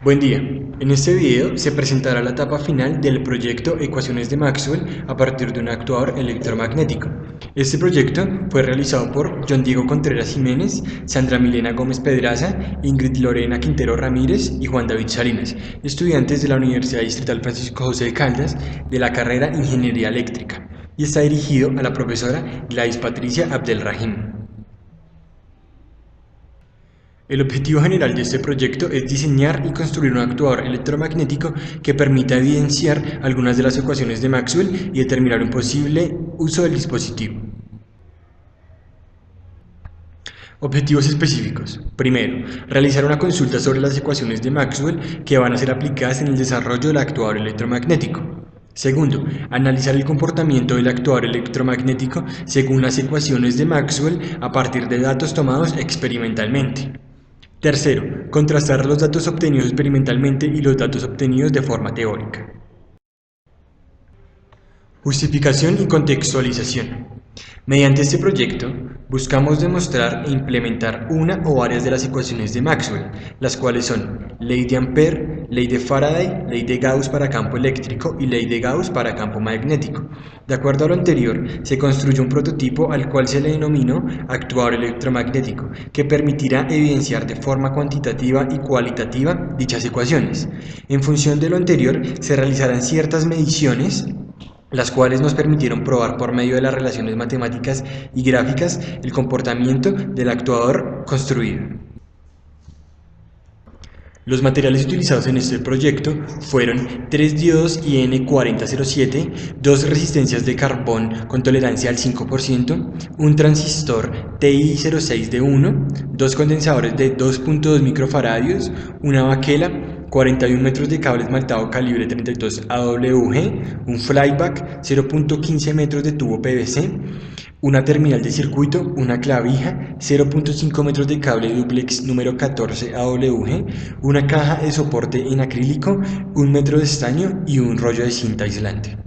Buen día, en este video se presentará la etapa final del proyecto Ecuaciones de Maxwell a partir de un actuador electromagnético. Este proyecto fue realizado por John Diego Contreras Jiménez, Sandra Milena Gómez Pedraza, Ingrid Lorena Quintero Ramírez y Juan David Salinas, estudiantes de la Universidad Distrital Francisco José de Caldas de la carrera Ingeniería Eléctrica, y está dirigido a la profesora Gladys Patricia Abdelrahim. El objetivo general de este proyecto es diseñar y construir un actuador electromagnético que permita evidenciar algunas de las ecuaciones de Maxwell y determinar un posible uso del dispositivo. Objetivos específicos. Primero, realizar una consulta sobre las ecuaciones de Maxwell que van a ser aplicadas en el desarrollo del actuador electromagnético. Segundo, analizar el comportamiento del actuador electromagnético según las ecuaciones de Maxwell a partir de datos tomados experimentalmente. Tercero, contrastar los datos obtenidos experimentalmente y los datos obtenidos de forma teórica. Justificación y contextualización. Mediante este proyecto, buscamos demostrar e implementar una o varias de las ecuaciones de Maxwell, las cuales son ley de Ampère, ley de Faraday, ley de Gauss para campo eléctrico y ley de Gauss para campo magnético. De acuerdo a lo anterior, se construyó un prototipo al cual se le denominó actuador electromagnético, que permitirá evidenciar de forma cuantitativa y cualitativa dichas ecuaciones. En función de lo anterior, se realizarán ciertas mediciones, las cuales nos permitieron probar por medio de las relaciones matemáticas y gráficas el comportamiento del actuador construido. Los materiales utilizados en este proyecto fueron 3 diodos IN4007, 2 resistencias de carbón con tolerancia al 5%, un transistor TI06D1, 2 condensadores de 2.2 microfaradios, una baquela, 41 metros de cable esmaltado calibre 32 AWG, un flyback, 0.15 metros de tubo PVC, una terminal de circuito, una clavija, 0.5 metros de cable duplex número 14 AWG, una caja de soporte en acrílico, 1 metro de estaño y un rollo de cinta aislante.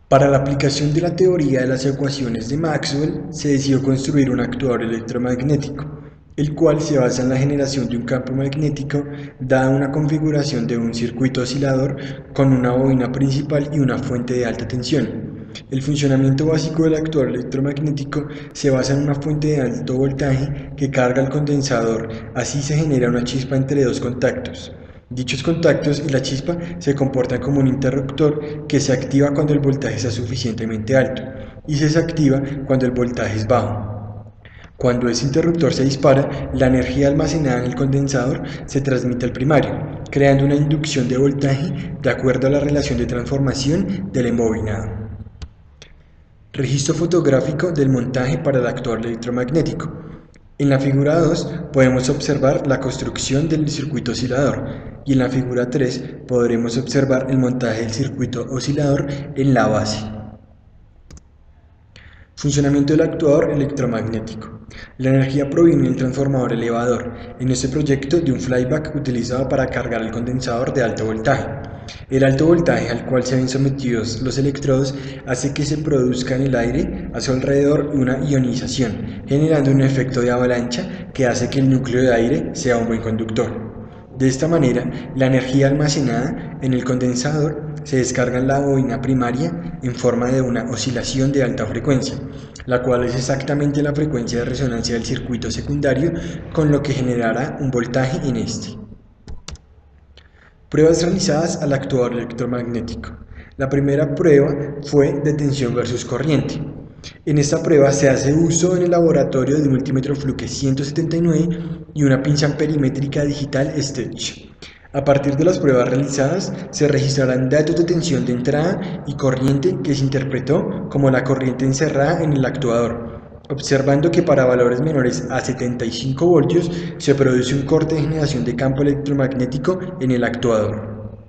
Para la aplicación de la teoría de las ecuaciones de Maxwell, se decidió construir un actuador electromagnético, el cual se basa en la generación de un campo magnético dada una configuración de un circuito oscilador con una bobina principal y una fuente de alta tensión. El funcionamiento básico del actuador electromagnético se basa en una fuente de alto voltaje que carga el condensador, así se genera una chispa entre dos contactos. Dichos contactos y la chispa se comportan como un interruptor que se activa cuando el voltaje está suficientemente alto y se desactiva cuando el voltaje es bajo. Cuando ese interruptor se dispara, la energía almacenada en el condensador se transmite al primario, creando una inducción de voltaje de acuerdo a la relación de transformación del embobinado. Registro fotográfico del montaje para el actuador electromagnético. En la figura 2 podemos observar la construcción del circuito oscilador y en la figura 3 podremos observar el montaje del circuito oscilador en la base. Funcionamiento del actuador electromagnético. La energía proviene del transformador elevador, en este proyecto de un flyback utilizado para cargar el condensador de alto voltaje. El alto voltaje al cual se ven sometidos los electrodos hace que se produzca en el aire a su alrededor una ionización, generando un efecto de avalancha que hace que el núcleo de aire sea un buen conductor. De esta manera, la energía almacenada en el condensador se descarga en la bobina primaria en forma de una oscilación de alta frecuencia, la cual es exactamente la frecuencia de resonancia del circuito secundario, con lo que generará un voltaje en este. Pruebas realizadas al actuador electromagnético. La primera prueba fue de tensión versus corriente. En esta prueba se hace uso en el laboratorio de un multímetro Fluke 179 y una pinza amperimétrica digital Stretch. A partir de las pruebas realizadas, se registrarán datos de tensión de entrada y corriente que se interpretó como la corriente encerrada en el actuador, observando que para valores menores a 75 voltios se produce un corte de generación de campo electromagnético en el actuador.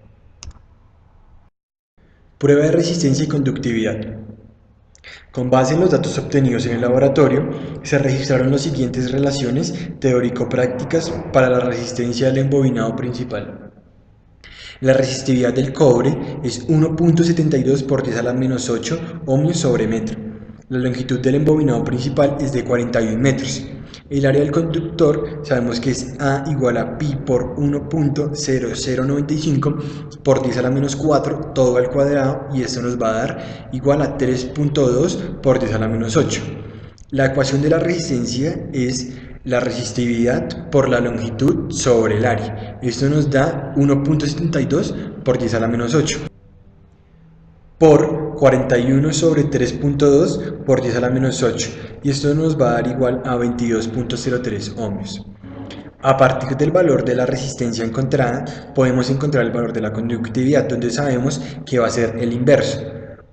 Prueba de resistencia y conductividad. Con base en los datos obtenidos en el laboratorio, se registraron las siguientes relaciones teórico-prácticas para la resistencia del embobinado principal. La resistividad del cobre es 1.72 por 10 a la menos 8 ohmios sobre metro. La longitud del embobinado principal es de 41 metros. El área del conductor sabemos que es A igual a pi por 1.0095 por 10 a la menos 4 todo al cuadrado, y esto nos va a dar igual a 3.2 por 10 a la menos 8. La ecuación de la resistencia es la resistividad por la longitud sobre el área. Esto nos da 1.72 por 10 a la menos 8 por 41 sobre 3.2 por 10 a la menos 8, y esto nos va a dar igual a 22.03 ohmios. A partir del valor de la resistencia encontrada, podemos encontrar el valor de la conductividad, donde sabemos que va a ser el inverso,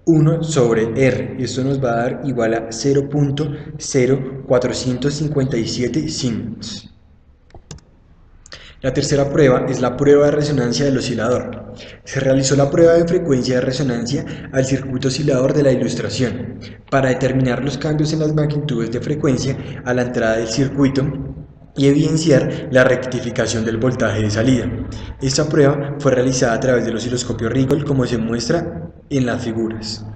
1 sobre R, y esto nos va a dar igual a 0.0457 Siemens. La tercera prueba es la prueba de resonancia del oscilador. Se realizó la prueba de frecuencia de resonancia al circuito oscilador de la ilustración para determinar los cambios en las magnitudes de frecuencia a la entrada del circuito y evidenciar la rectificación del voltaje de salida. Esta prueba fue realizada a través del osciloscopio Rigol, como se muestra en las figuras.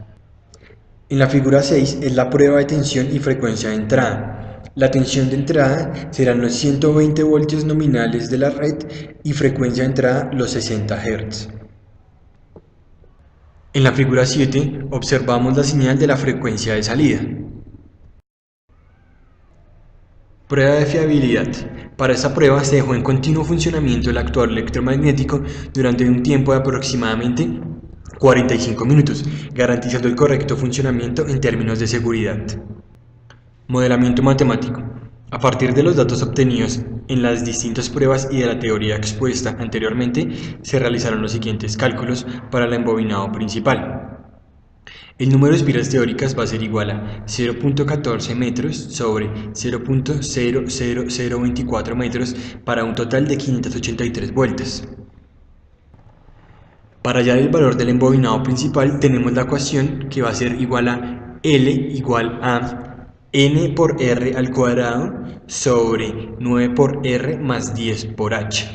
En la figura 6 es la prueba de tensión y frecuencia de entrada. La tensión de entrada serán los 120 voltios nominales de la red y frecuencia de entrada los 60 Hz. En la figura 7 observamos la señal de la frecuencia de salida. Prueba de fiabilidad. Para esta prueba se dejó en continuo funcionamiento el actuador electromagnético durante un tiempo de aproximadamente 45 minutos, garantizando el correcto funcionamiento en términos de seguridad. Modelamiento matemático. A partir de los datos obtenidos en las distintas pruebas y de la teoría expuesta anteriormente, se realizaron los siguientes cálculos para el embobinado principal. El número de espiras teóricas va a ser igual a 0.14 metros sobre 0.00024 metros para un total de 583 vueltas. Para hallar el valor del embobinado principal tenemos la ecuación que va a ser igual a L igual a N por R al cuadrado sobre 9 por R más 10 por H,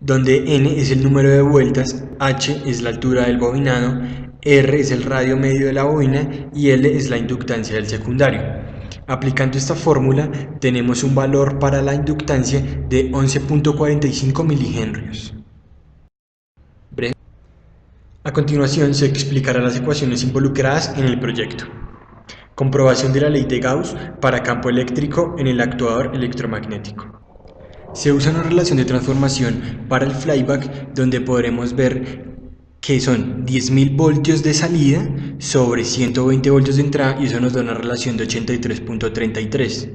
donde N es el número de vueltas, H es la altura del bobinado, R es el radio medio de la bobina y L es la inductancia del secundario. Aplicando esta fórmula tenemos un valor para la inductancia de 11.45 milihenrios. A continuación se explicarán las ecuaciones involucradas en el proyecto. Comprobación de la ley de Gauss para campo eléctrico en el actuador electromagnético. Se usa una relación de transformación para el flyback donde podremos ver que son 10.000 voltios de salida sobre 120 voltios de entrada, y eso nos da una relación de 83.33.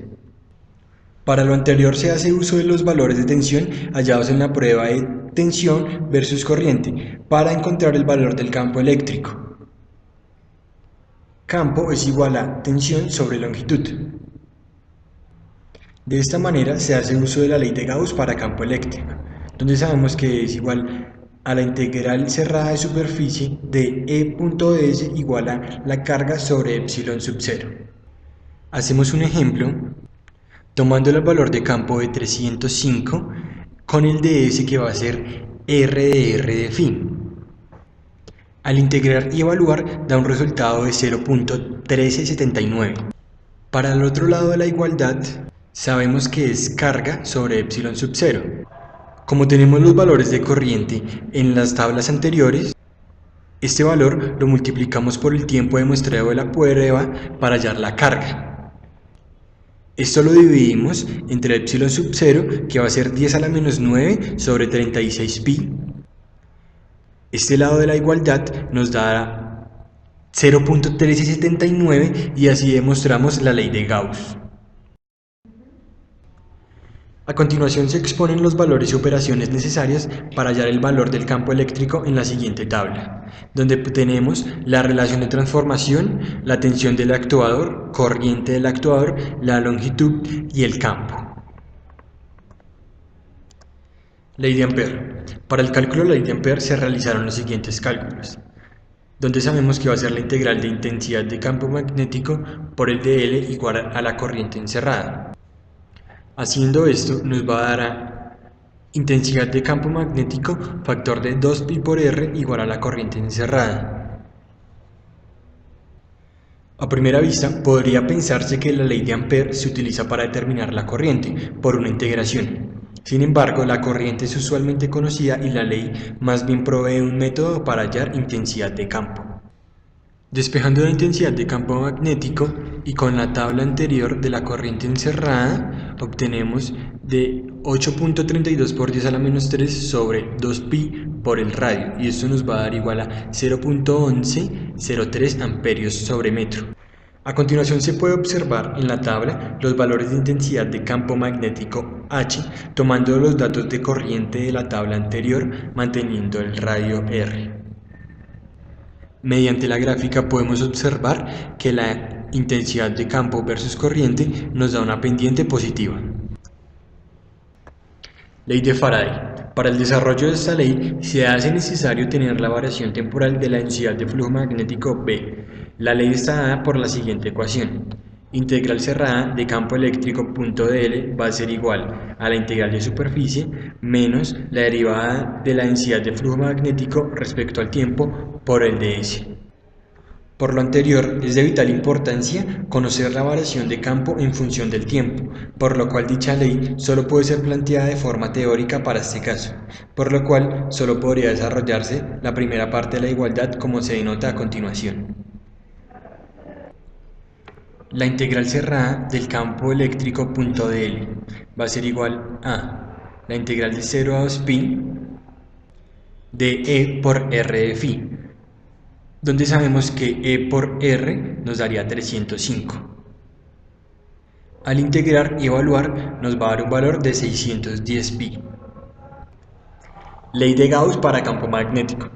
Para lo anterior se hace uso de los valores de tensión hallados en la prueba de tensión versus corriente para encontrar el valor del campo eléctrico. Campo es igual a tensión sobre longitud. De esta manera se hace uso de la ley de Gauss para campo eléctrico, donde sabemos que es igual a la integral cerrada de superficie de E.S igual a la carga sobre epsilon sub 0. Hacemos un ejemplo tomando el valor de campo de 305 con el de S que va a ser R de R de phi. Al integrar y evaluar da un resultado de 0.1379. Para el otro lado de la igualdad sabemos que es carga sobre epsilon sub 0. Como tenemos los valores de corriente en las tablas anteriores, este valor lo multiplicamos por el tiempo de muestreo de la prueba para hallar la carga. Esto lo dividimos entre epsilon sub 0, que va a ser 10 a la menos 9 sobre 36 pi. Este lado de la igualdad nos da 0.1379 y así demostramos la ley de Gauss. A continuación se exponen los valores y operaciones necesarias para hallar el valor del campo eléctrico en la siguiente tabla, donde tenemos la relación de transformación, la tensión del actuador, corriente del actuador, la longitud y el campo. Ley de Ampère. Para el cálculo de la ley de Ampère se realizaron los siguientes cálculos, donde sabemos que va a ser la integral de intensidad de campo magnético por el de L igual a la corriente encerrada. Haciendo esto nos va a dar a intensidad de campo magnético factor de 2pi por R igual a la corriente encerrada. A primera vista, podría pensarse que la ley de Ampère se utiliza para determinar la corriente, por una integración. Sin embargo, la corriente es usualmente conocida y la ley más bien provee un método para hallar intensidad de campo. Despejando la intensidad de campo magnético y con la tabla anterior de la corriente encerrada, obtenemos de 8.32 por 10 a la menos 3 sobre 2pi por el radio, y esto nos va a dar igual a 0.1103 amperios sobre metro. A continuación se puede observar en la tabla los valores de intensidad de campo magnético H, tomando los datos de corriente de la tabla anterior, manteniendo el radio R. Mediante la gráfica podemos observar que la intensidad de campo versus corriente nos da una pendiente positiva. Ley de Faraday. Para el desarrollo de esta ley se hace necesario tener la variación temporal de la densidad de flujo magnético B. La ley está dada por la siguiente ecuación. Integral cerrada de campo eléctrico punto dl va a ser igual a la integral de superficie menos la derivada de la densidad de flujo magnético respecto al tiempo por el ds. Por lo anterior, es de vital importancia conocer la variación de campo en función del tiempo, por lo cual dicha ley solo puede ser planteada de forma teórica para este caso, por lo cual solo podría desarrollarse la primera parte de la igualdad como se denota a continuación. La integral cerrada del campo eléctrico punto dl va a ser igual a la integral de 0 a 2pi de E por R de phi, donde sabemos que E por R nos daría 305. Al integrar y evaluar nos va a dar un valor de 610 pi. Ley de Gauss para campo magnético.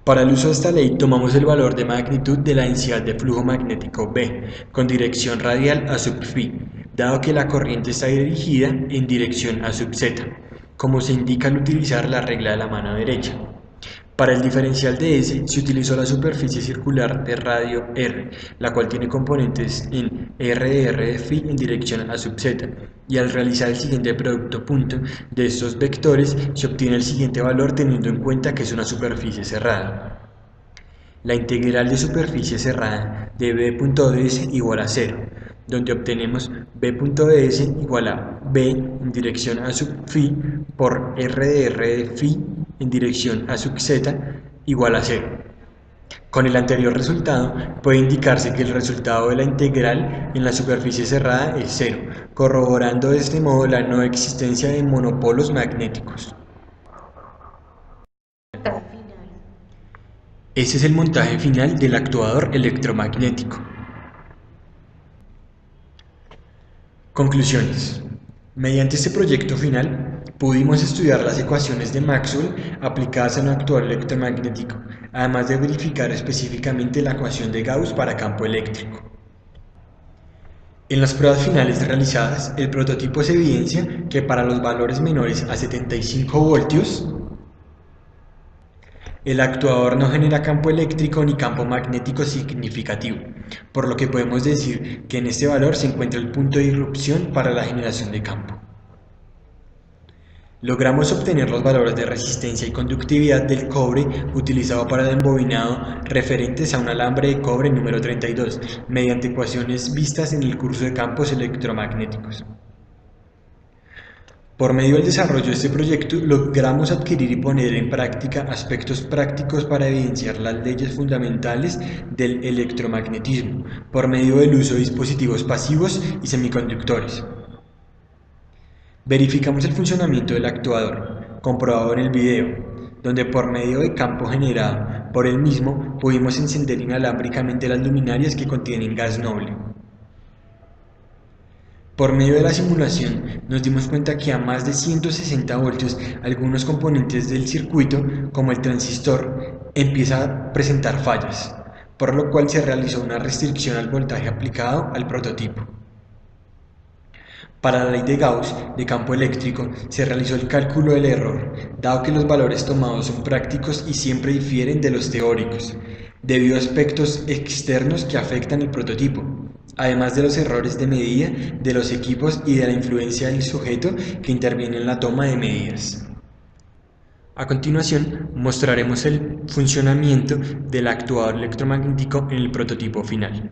Para el uso de esta ley tomamos el valor de magnitud de la densidad de flujo magnético B con dirección radial a sub phi, dado que la corriente está dirigida en dirección a sub z, como se indica al utilizar la regla de la mano derecha. Para el diferencial de S se utilizó la superficie circular de radio R, la cual tiene componentes en R de R de phi en dirección a sub z, y al realizar el siguiente producto punto de estos vectores se obtiene el siguiente valor teniendo en cuenta que es una superficie cerrada. La integral de superficie cerrada de B.ds igual a 0, donde obtenemos B.ds igual a B en dirección a sub phi por R de R de phi en dirección a sub z igual a 0. Con el anterior resultado puede indicarse que el resultado de la integral en la superficie cerrada es 0, corroborando de este modo la no existencia de monopolos magnéticos. Este es el montaje final del actuador electromagnético. Conclusiones. Mediante este proyecto final, pudimos estudiar las ecuaciones de Maxwell aplicadas a un actuador electromagnético, además de verificar específicamente la ecuación de Gauss para campo eléctrico. En las pruebas finales realizadas, el prototipo se evidencia que para los valores menores a 75 voltios, el actuador no genera campo eléctrico ni campo magnético significativo, por lo que podemos decir que en este valor se encuentra el punto de irrupción para la generación de campo. Logramos obtener los valores de resistencia y conductividad del cobre utilizado para el embobinado referentes a un alambre de cobre número 32, mediante ecuaciones vistas en el curso de campos electromagnéticos. Por medio del desarrollo de este proyecto logramos adquirir y poner en práctica aspectos prácticos para evidenciar las leyes fundamentales del electromagnetismo por medio del uso de dispositivos pasivos y semiconductores. Verificamos el funcionamiento del actuador, comprobado en el video, donde por medio del campo generado por el mismo pudimos encender inalámbricamente las luminarias que contienen gas noble. Por medio de la simulación nos dimos cuenta que a más de 160 voltios algunos componentes del circuito, como el transistor, empiezan a presentar fallas, por lo cual se realizó una restricción al voltaje aplicado al prototipo. Para la ley de Gauss de campo eléctrico se realizó el cálculo del error, dado que los valores tomados son prácticos y siempre difieren de los teóricos, debido a aspectos externos que afectan el prototipo, además de los errores de medida de los equipos y de la influencia del sujeto que interviene en la toma de medidas. A continuación, mostraremos el funcionamiento del actuador electromagnético en el prototipo final.